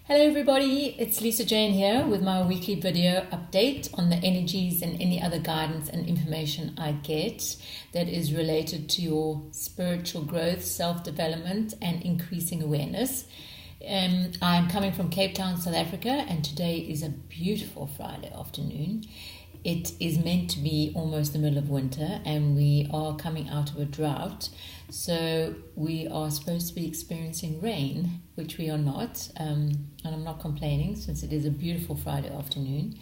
Hello everybody, it's Lisa Jane here with my weekly video update on the energies and any other guidance and information I get that is related to your spiritual growth, self-development and increasing awareness. I'm coming from Cape Town, South Africa, and today is a beautiful Friday afternoon. It is meant to be almost the middle of winter and we are coming out of a drought. So we are supposed to be experiencing rain, which we are not. And I'm not complaining since it is a beautiful Friday afternoon.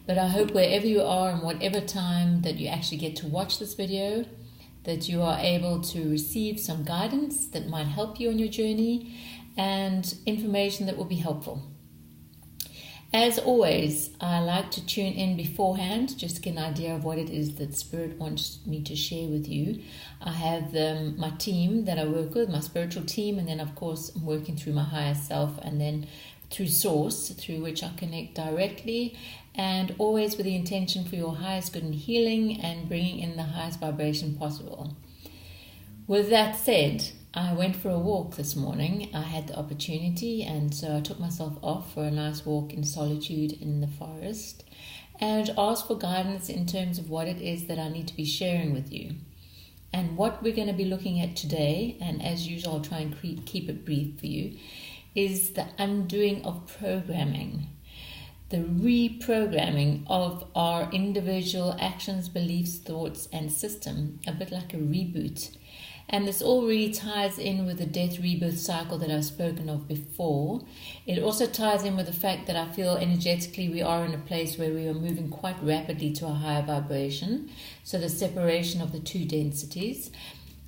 But I hope wherever you are and whatever time that you actually get to watch this video, that you are able to receive some guidance that might help you on your journey and information that will be helpful. As always, I like to tune in beforehand just to get an idea of what it is that Spirit wants me to share with you. I have my team that I work with, my spiritual team, and then of course I'm working through my higher self and then through Source, through which I connect directly, and always with the intention for your highest good and healing and bringing in the highest vibration possible. With that said, I went for a walk this morning. I had the opportunity, and so I took myself off for a nice walk in solitude in the forest and asked for guidance in terms of what it is that I need to be sharing with you. And what we're going to be looking at today, and as usual I'll try and keep it brief for you, is the undoing of programming. The reprogramming of our individual actions, beliefs, thoughts and system, a bit like a reboot. And this all really ties in with the death rebirth cycle that I've spoken of before. It also ties in with the fact that I feel energetically we are in a place where we are moving quite rapidly to a higher vibration. So the separation of the two densities.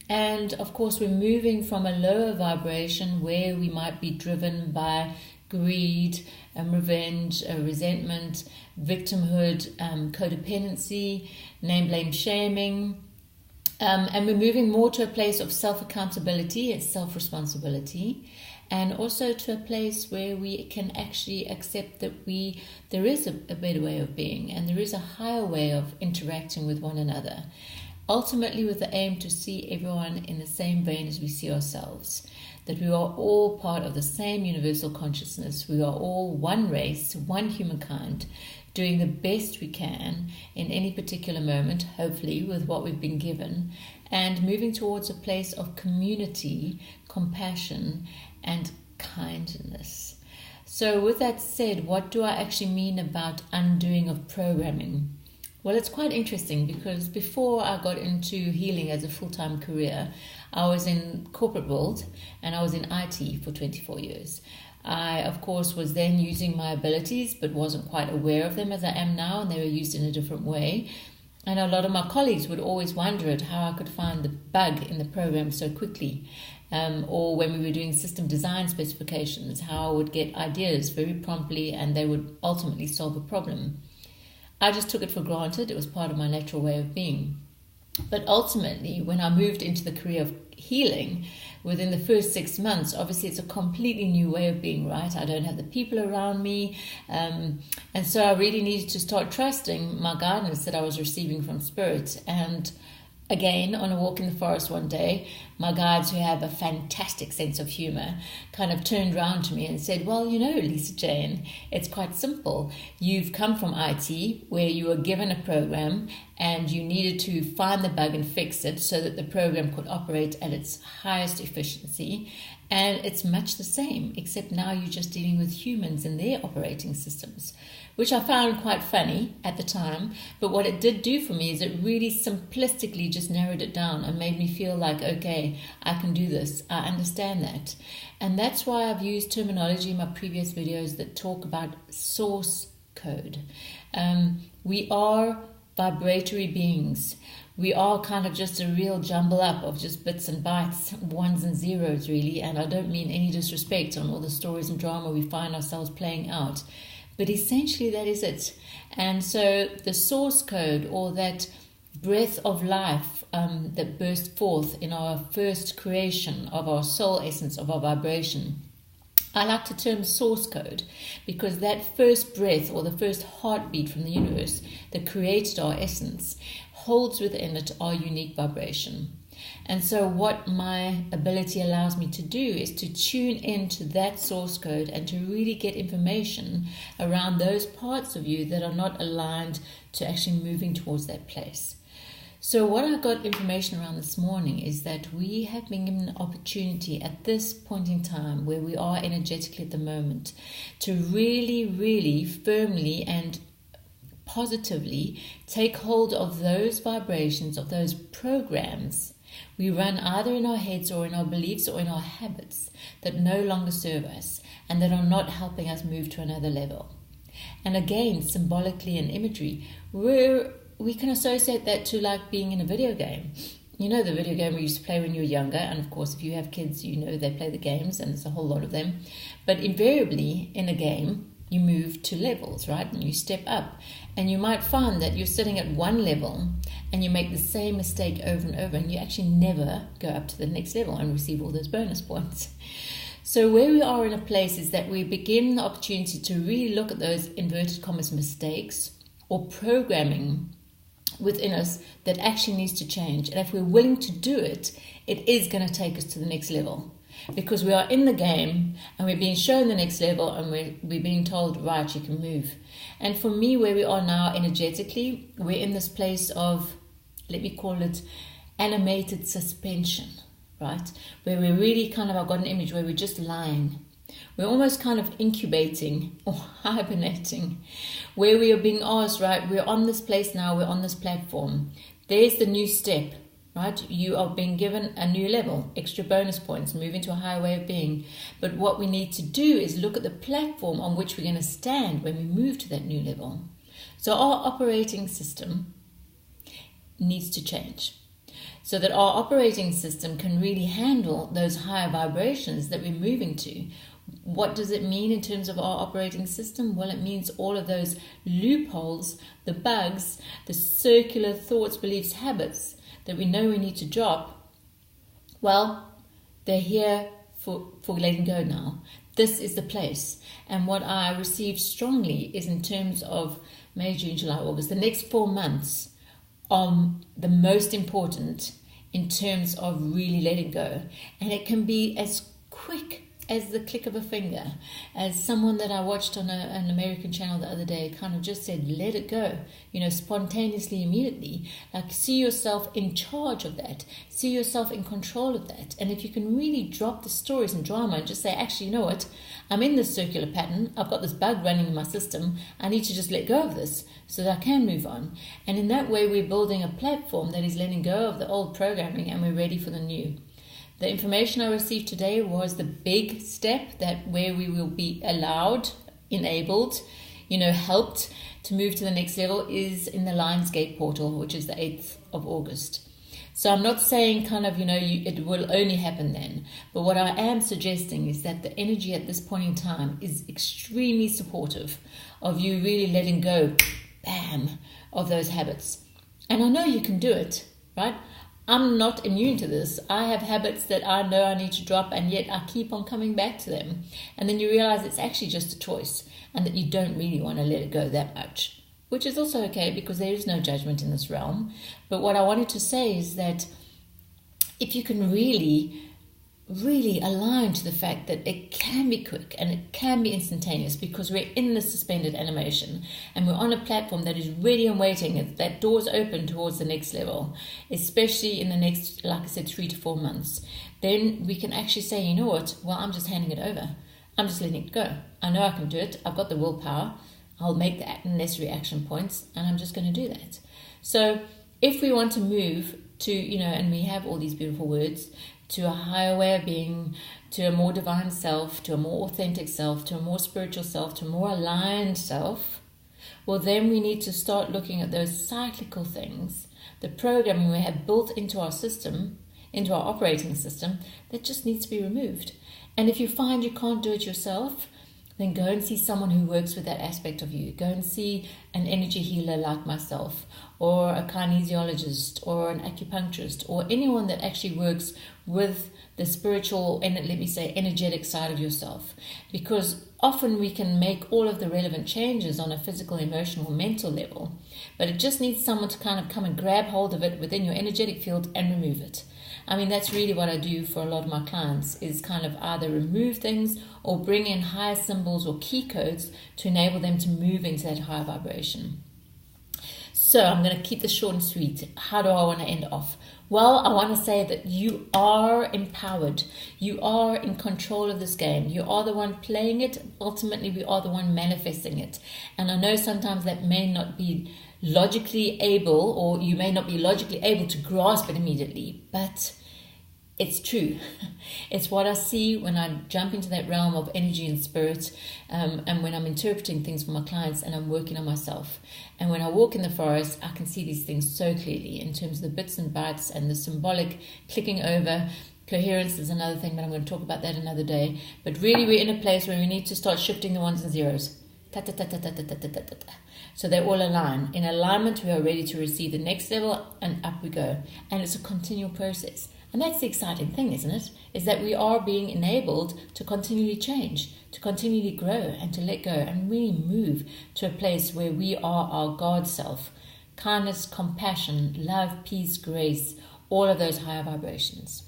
And of course we're moving from a lower vibration where we might be driven by greed, revenge, resentment, victimhood, codependency, name, blame, shaming. And we're moving more to a place of self-accountability and self-responsibility, and also to a place where we can actually accept that there is a better way of being and there is a higher way of interacting with one another, ultimately with the aim to see everyone in the same vein as we see ourselves, that we are all part of the same universal consciousness. We are all one race, one humankind, doing the best we can in any particular moment, hopefully with what we've been given, and moving towards a place of community, compassion, and kindness. So with that said, what do I actually mean about undoing of programming? Well, it's quite interesting because before I got into healing as a full-time career, I was in corporate world and I was in IT for 24 years. I, of course, was then using my abilities but wasn't quite aware of them as I am now, and they were used in a different way. And a lot of my colleagues would always wonder at how I could find the bug in the program so quickly. Or when we were doing system design specifications, how I would get ideas very promptly and they would ultimately solve a problem. I just took it for granted. It was part of my natural way of being. But ultimately, when I moved into the career of healing, within the first 6 months, obviously it's a completely new way of being, right? I don't have the people around me. And so I really needed to start trusting my guidance that I was receiving from Spirit. And again, on a walk in the forest one day, my guides, who have a fantastic sense of humor, kind of turned around to me and said, well, you know, Lisa Jane, it's quite simple. You've come from IT where you were given a program and you needed to find the bug and fix it so that the program could operate at its highest efficiency. And it's much the same, except now you're just dealing with humans and their operating systems, which I found quite funny at the time. But what it did do for me is it really simplistically just narrowed it down and made me feel like, okay, I can do this. I understand that. And that's why I've used terminology in my previous videos that talk about source code. We are vibratory beings. We are kind of just a real jumble up of just bits and bytes, ones and zeros really, and I don't mean any disrespect on all the stories and drama we find ourselves playing out, but essentially that is it. And so the source code, or that breath of life that burst forth in our first creation of our soul essence, of our vibration, I like to term source code, because that first breath or the first heartbeat from the universe that created our essence holds within it our unique vibration. And so what my ability allows me to do is to tune into that source code and to really get information around those parts of you that are not aligned to actually moving towards that place. So what I got information around this morning is that we have been given an opportunity at this point in time where we are energetically at the moment to really, really firmly and positively take hold of those vibrations, of those programs we run either in our heads or in our beliefs or in our habits that no longer serve us and that are not helping us move to another level. And again, symbolically and imagery, we can associate that to like being in a video game. You know, the video game we used to play when you were younger, and of course if you have kids, you know they play the games, and there's a whole lot of them. But invariably in a game, you move to levels, right? And you step up. And you might find that you're sitting at one level and you make the same mistake over and over, and you actually never go up to the next level and receive all those bonus points. So where we are in a place is that we begin the opportunity to really look at those inverted commas mistakes or programming within us that actually needs to change. And if we're willing to do it, it is going to take us to the next level. Because we are in the game and we're being shown the next level and we're being told, right, you can move. And for me, where we are now energetically, we're in this place of, let me call it animated suspension, right? Where we're really kind of, I've got an image where we're just lying. We're almost kind of incubating or hibernating, where we are being asked, right, we're on this place now, we're on this platform. There's the new step. Right, you are being given a new level, extra bonus points, move into a higher way of being. But what we need to do is look at the platform on which we're going to stand when we move to that new level. So our operating system needs to change so that our operating system can really handle those higher vibrations that we're moving to. What does it mean in terms of our operating system? Well, it means all of those loopholes, the bugs, the circular thoughts, beliefs, habits that we know we need to drop. Well, they're here for letting go now. This is the place. And what I received strongly is in terms of May, June, July, August, the next 4 months are the most important in terms of really letting go. And it can be as quick as the click of a finger. As someone that I watched on an American channel the other day kind of just said, let it go, spontaneously, immediately. Like, see yourself in charge of that. See yourself in control of that. And if you can really drop the stories and drama and just say, actually, you know what? I'm in this circular pattern. I've got this bug running in my system. I need to just let go of this so that I can move on. And in that way, we're building a platform that is letting go of the old programming and we're ready for the new. The information I received today was the big step that where we will be allowed, enabled, helped to move to the next level is in the Lionsgate portal, which is the 8th of August. So I'm not saying it will only happen then. But what I am suggesting is that the energy at this point in time is extremely supportive of you really letting go, bam, of those habits. And I know you can do it, right? I'm not immune to this. I have habits that I know I need to drop, and yet I keep on coming back to them. And then you realize it's actually just a choice and that you don't really want to let it go that much, which is also okay because there is no judgment in this realm. But what I wanted to say is that if you can really align to the fact that it can be quick and it can be instantaneous because we're in the suspended animation and we're on a platform that is ready and waiting, that door's open towards the next level, especially in the next, like I said, 3 to 4 months, then we can actually say, you know what, well, I'm just handing it over. I'm just letting it go. I know I can do it. I've got the willpower. I'll make the necessary action points and I'm just going to do that. So if we want to move to, and we have all these beautiful words, to a higher way of being, to a more divine self, to a more authentic self, to a more spiritual self, to a more aligned self, well, then we need to start looking at those cyclical things, the programming we have built into our system, into our operating system, that just needs to be removed. And if you find you can't do it yourself, then go and see someone who works with that aspect of you. Go and see an energy healer like myself, or a kinesiologist, or an acupuncturist, or anyone that actually works with the spiritual and, let me say, energetic side of yourself. Because often we can make all of the relevant changes on a physical, emotional, mental level, but it just needs someone to kind of come and grab hold of it within your energetic field and remove it. I mean, that's really what I do for a lot of my clients, is kind of either remove things or bring in higher symbols or key codes to enable them to move into that higher vibration. So I'm going to keep this short and sweet. How do I want to end off? Well, I want to say that you are empowered. You are in control of this game. You are the one playing it. Ultimately, we are the one manifesting it. And I know sometimes that may not be logically able, or you may not be logically able to grasp it immediately, but it's true. It's what I see when I jump into that realm of energy and spirit, and when I'm interpreting things for my clients and I'm working on myself. And when I walk in the forest, I can see these things so clearly in terms of the bits and bytes and the symbolic clicking over. Coherence is another thing, but I'm going to talk about that another day. But really, we're in a place where we need to start shifting the ones and zeros. So they all align. In alignment, we are ready to receive the next level, and up we go. And it's a continual process. And that's the exciting thing, isn't it? Is that we are being enabled to continually change, to continually grow, and to let go, and really move to a place where we are our God self. Kindness, compassion, love, peace, grace, all of those higher vibrations.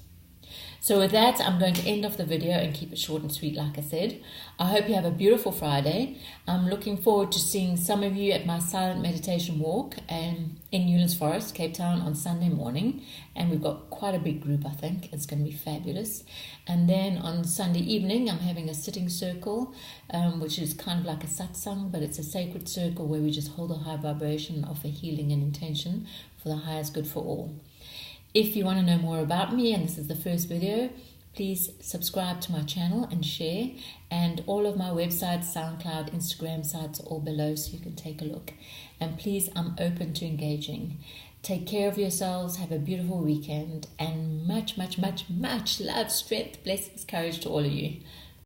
So with that, I'm going to end off the video and keep it short and sweet, like I said. I hope you have a beautiful Friday. I'm looking forward to seeing some of you at my silent meditation walk in Newlands Forest, Cape Town, on Sunday morning. And we've got quite a big group, I think. It's going to be fabulous. And then on Sunday evening, I'm having a sitting circle, which is kind of like a satsang, but it's a sacred circle where we just hold a high vibration of a healing and intention for the highest good for all. If you want to know more about me, and this is the first video, please subscribe to my channel and share. And all of my websites, SoundCloud, Instagram sites are all below, so you can take a look. And please, I'm open to engaging. Take care of yourselves, have a beautiful weekend, and much, much, much, much love, strength, blessings, courage to all of you.